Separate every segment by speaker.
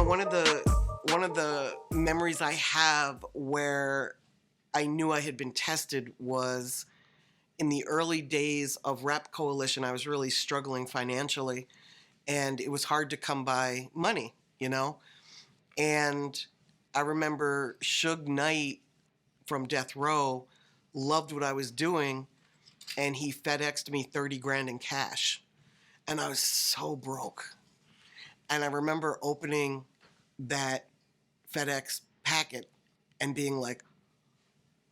Speaker 1: one of the memories I have where I knew I had been tested was in the early days of Rap Coalition. I was really struggling financially, and it was hard to come by money. And I remember Suge Knight from Death Row loved what I was doing, and he FedExed me 30 grand in cash. And I was so broke. And I remember opening that FedEx packet and being like,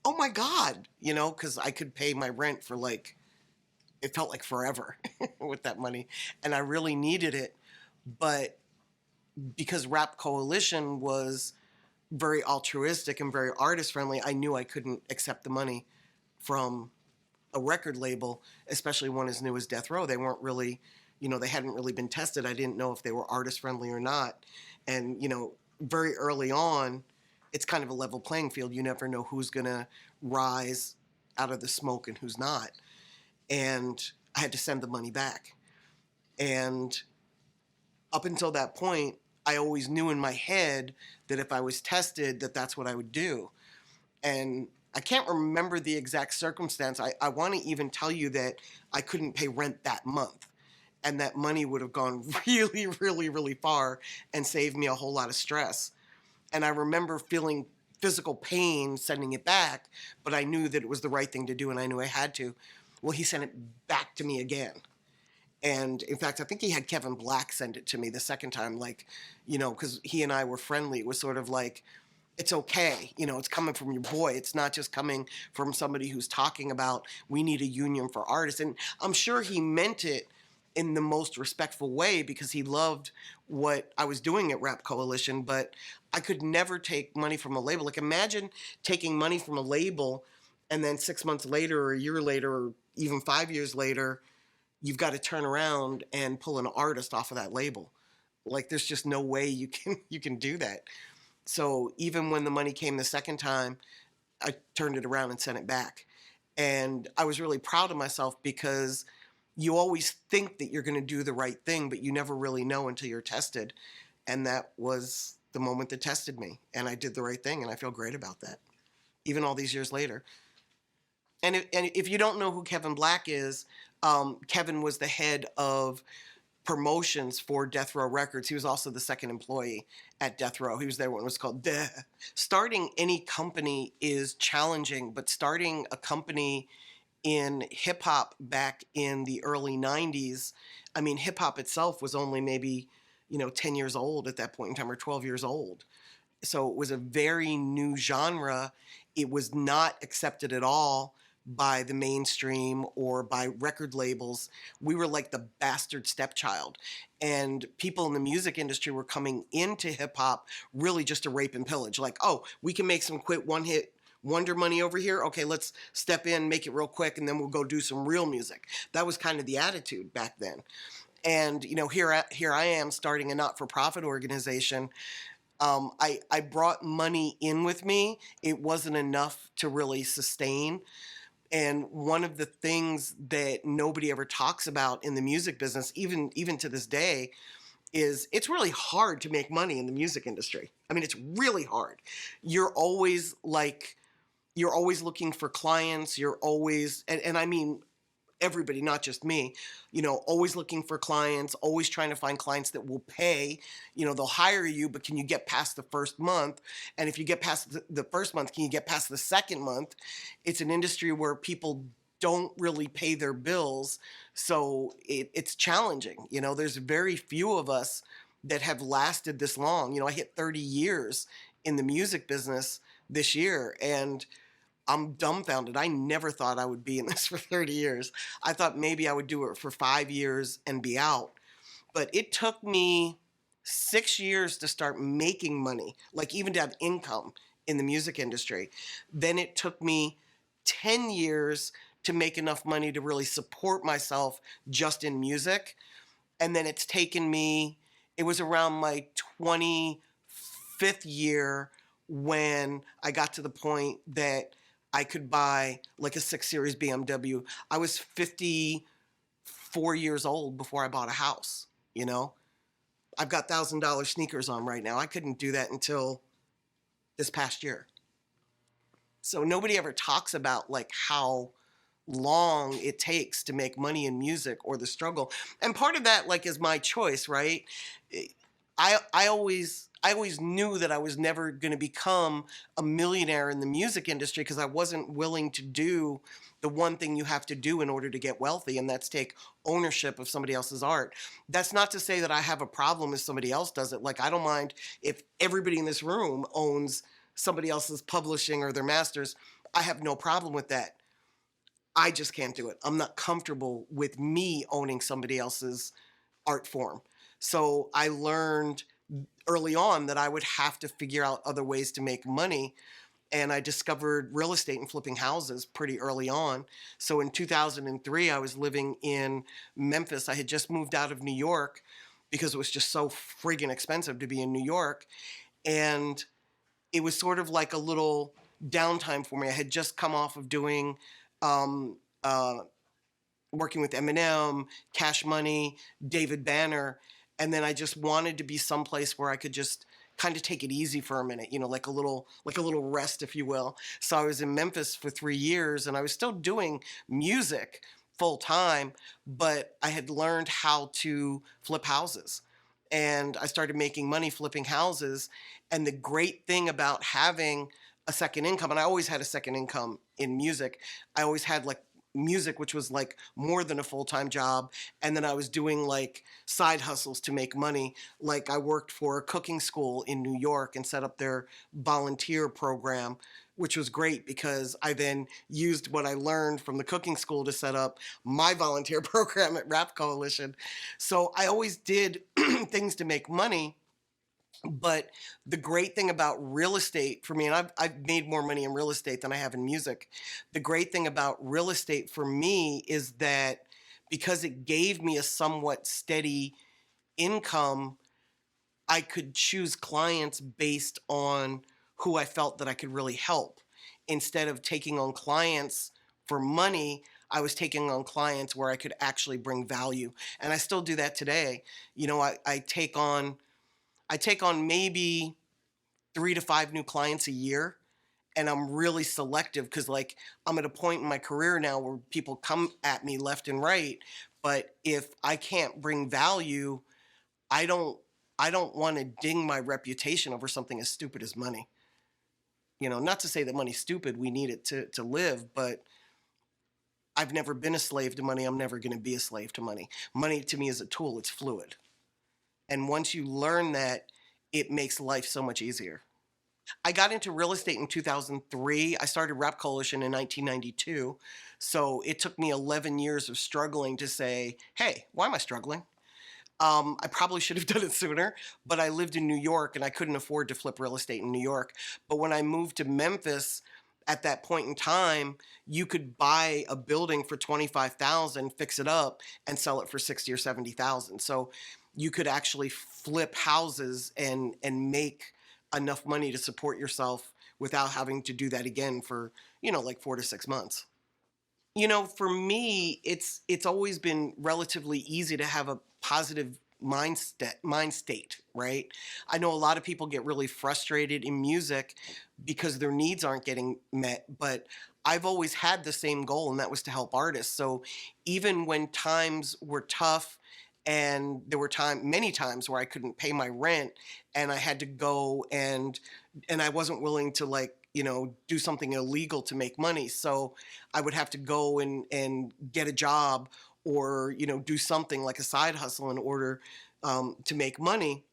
Speaker 1: oh my God, because I could pay my rent for it felt like forever with that money. And I really needed it. But because Rap Coalition was very altruistic and very artist friendly, I knew I couldn't accept the money from a record label, especially one as new as Death Row. They weren't really, they hadn't really been tested. I didn't know if they were artist friendly or not. And, very early on, it's kind of a level playing field. You never know who's going to rise out of the smoke and who's not. And I had to send the money back. And up until that point, I always knew in my head that if I was tested, that's what I would do. And I can't remember the exact circumstance. I want to even tell you that I couldn't pay rent that month. And that money would have gone really, really, really far and saved me a whole lot of stress. And I remember feeling physical pain sending it back, but I knew that it was the right thing to do and I knew I had to. Well, he sent it back to me again. And in fact, I think he had Kevin Black send it to me the second time, because he and I were friendly. It was sort of like, it's okay. It's coming from your boy. It's not just coming from somebody who's talking about we need a union for artists. And I'm sure he meant it in the most respectful way because he loved what I was doing at Rap Coalition, but I could never take money from a label. Like, imagine taking money from a label and then 6 months later or a year later or even 5 years later, you've got to turn around and pull an artist off of that label. Like, there's just no way you can do that. So even when the money came the second time, I turned it around and sent it back. And I was really proud of myself because you always think that you're going to do the right thing, but you never really know until you're tested. And that was the moment that tested me. And I did the right thing, and I feel great about that, even all these years later. And if you don't know who Kevin Black is, Kevin was the head of promotions for Death Row Records. He was also the second employee at Death Row. He was there when it was called Death. Starting any company is challenging, but starting a company in hip hop back in the early 90s, I mean, hip hop itself was only maybe, 10 years old at that point in time, or 12 years old. So it was a very new genre. It was not accepted at all by the mainstream or by record labels. We were like the bastard stepchild. And people in the music industry were coming into hip hop really just to rape and pillage. Like, oh, we can make some quick one-hit wonder money over here. Okay, let's step in, make it real quick, and then we'll go do some real music. That was kind of the attitude back then. And, here I am starting a not-for-profit organization. I brought money in with me. It wasn't enough to really sustain. And one of the things that nobody ever talks about in the music business, even to this day, is it's really hard to make money in the music industry. I mean, it's really hard. You're always looking for clients. You're always, and I mean everybody, not just me, always looking for clients, always trying to find clients that will pay. They'll hire you, but can you get past the first month? And if you get past the first month, can you get past the second month? It's an industry where people don't really pay their bills, so it's challenging. There's very few of us that have lasted this long. I hit 30 years in the music business this year, and I'm dumbfounded. I never thought I would be in this for 30 years. I thought maybe I would do it for 5 years and be out. But it took me 6 years to start making money, like even to have income in the music industry. Then it took me 10 years to make enough money to really support myself just in music. And then it's taken me, it was around my 25th year when I got to the point that I could buy like a 6 Series BMW. I was 54 years old before I bought a house, I've got $1,000 sneakers on right now. I couldn't do that until this past year. So nobody ever talks about like how long it takes to make money in music or the struggle. And part of that like is my choice, right? I always knew that I was never going to become a millionaire in the music industry because I wasn't willing to do the one thing you have to do in order to get wealthy, and that's take ownership of somebody else's art. That's not to say that I have a problem if somebody else does it. Like, I don't mind if everybody in this room owns somebody else's publishing or their masters. I have no problem with that. I just can't do it. I'm not comfortable with me owning somebody else's art form. So I learned early on that I would have to figure out other ways to make money. And I discovered real estate and flipping houses pretty early on. So in 2003, I was living in Memphis. I had just moved out of New York because it was just so friggin' expensive to be in New York. And it was sort of like a little downtime for me. I had just come off of doing um, uh, working with Eminem, Cash Money, David Banner, and then I just wanted to be someplace where I could just kind of take it easy for a minute, like a little rest, if you will. So I was in Memphis for 3 years, and I was still doing music full time, but I had learned how to flip houses. And I started making money flipping houses. And the great thing about having a second income, and I always had a second income in music. I always had like music, which was like more than a full-time job. And then I was doing like side hustles to make money. Like, I worked for a cooking school in New York and set up their volunteer program, which was great because I then used what I learned from the cooking school to set up my volunteer program at Rap Coalition. So I always did things to make money. But the great thing about real estate for me, and I've made more money in real estate than I have in music. The great thing about real estate for me is that because it gave me a somewhat steady income, I could choose clients based on who I felt that I could really help. Instead of taking on clients for money, I was taking on clients where I could actually bring value. And I still do that today. I take on maybe 3 to 5 new clients a year, and I'm really selective because, like, I'm at a point in my career now where people come at me left and right. But if I can't bring value, I don't I don't want to ding my reputation over something as stupid as money. Not to say that money's stupid. We need it to live, but I've never been a slave to money. I'm never going to be a slave to money. Money to me is a tool. It's fluid. And once you learn that, it makes life so much easier. I got into real estate in 2003. I started Rap Coalition in 1992. So it took me 11 years of struggling to say, hey, why am I struggling? I probably should have done it sooner, but I lived in New York and I couldn't afford to flip real estate in New York. But when I moved to Memphis, at that point in time, you could buy a building for 25,000, fix it up, and sell it for 60 or 70,000. So you could actually flip houses and make enough money to support yourself without having to do that again for, like 4 to 6 months. For me, it's always been relatively easy to have a positive mind state, right? I know a lot of people get really frustrated in music because their needs aren't getting met, but I've always had the same goal, and that was to help artists. So even when times were tough and there were many times where I couldn't pay my rent and I had to go and I wasn't willing to, like, do something illegal to make money. So I would have to go and get a job or, do something like a side hustle in order to make money.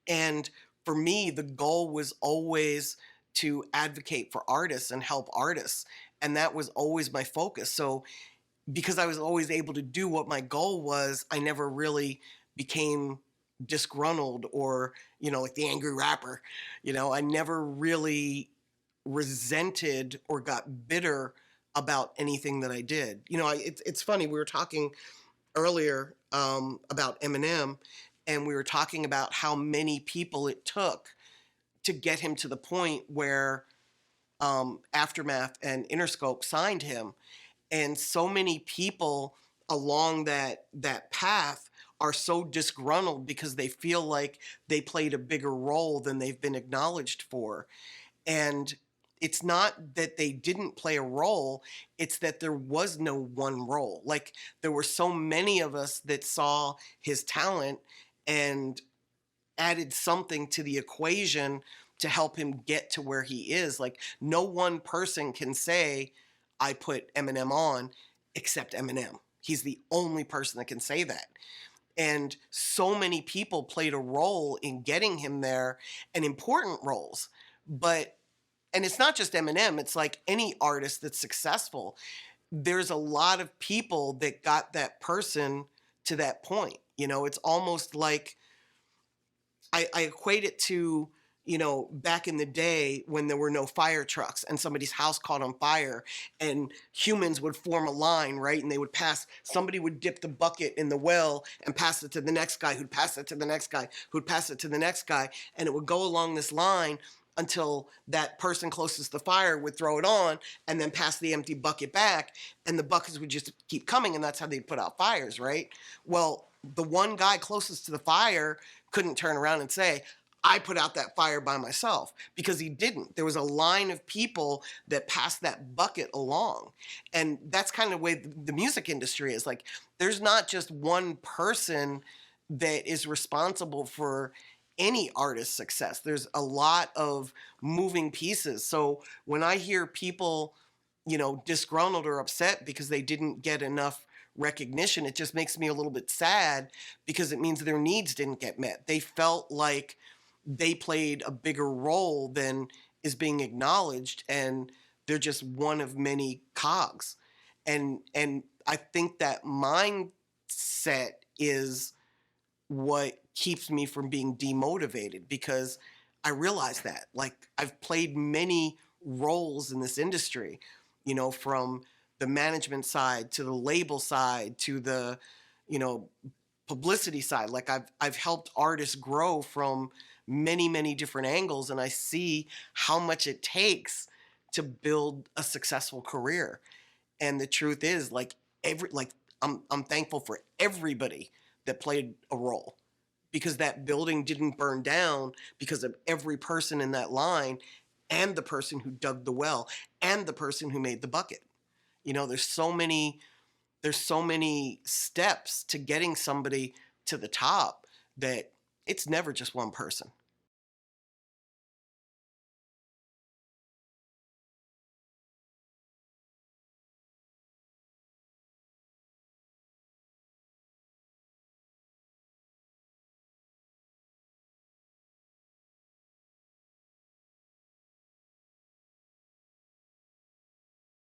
Speaker 1: And for me, the goal was always to advocate for artists and help artists. And that was always my focus. So because I was always able to do what my goal was, I never really became disgruntled or, like the angry rapper. I never really resented or got bitter about anything that I did. It's funny. We were talking earlier about Eminem, and we were talking about how many people it took to get him to the point where Aftermath and Interscope signed him. And so many people along that path are so disgruntled because they feel like they played a bigger role than they've been acknowledged for. And it's not that they didn't play a role, it's that there was no one role. Like, there were so many of us that saw his talent and added something to the equation to help him get to where he is. Like, no one person can say, I put Eminem on, except Eminem. He's the only person that can say that. And so many people played a role in getting him there, and important roles. But, and it's not just Eminem, it's like any artist that's successful. There's a lot of people that got that person to that point. You know, it's almost like, I equate it to, you know, back in the day when there were no fire trucks and somebody's house caught on fire and humans would form a line, right? And they would pass, somebody would dip the bucket in the well and pass it to the next guy, who'd pass it to the next guy, who'd pass it to the next guy. And it would go along this line until that person closest to the fire would throw it on and then pass the empty bucket back. And the buckets would just keep coming. And that's how they put out fires, right? Well, the one guy closest to the fire couldn't turn around and say, I put out that fire by myself, because he didn't. There was a line of people that passed that bucket along. And that's kind of the way the music industry is. Like, there's not just one person that is responsible for any artist's success. There's a lot of moving pieces. So when I hear people, you know, disgruntled or upset because they didn't get enough recognition, it just makes me a little bit sad, because it means their needs didn't get met. They felt like they played a bigger role than is being acknowledged, and they're just one of many cogs. And I think that mindset is what keeps me from being demotivated, because I realize that, like, I've played many roles in this industry, you know, from the management side to the label side to the, you know, publicity side. Like, I've helped artists grow from many different angles, and I see how much it takes to build a successful career. And the truth is, like, I'm thankful for everybody that played a role, because that building didn't burn down because of every person in that line, and the person who dug the well, and the person who made the bucket. You know, there's so many steps to getting somebody to the top that it's never just one person.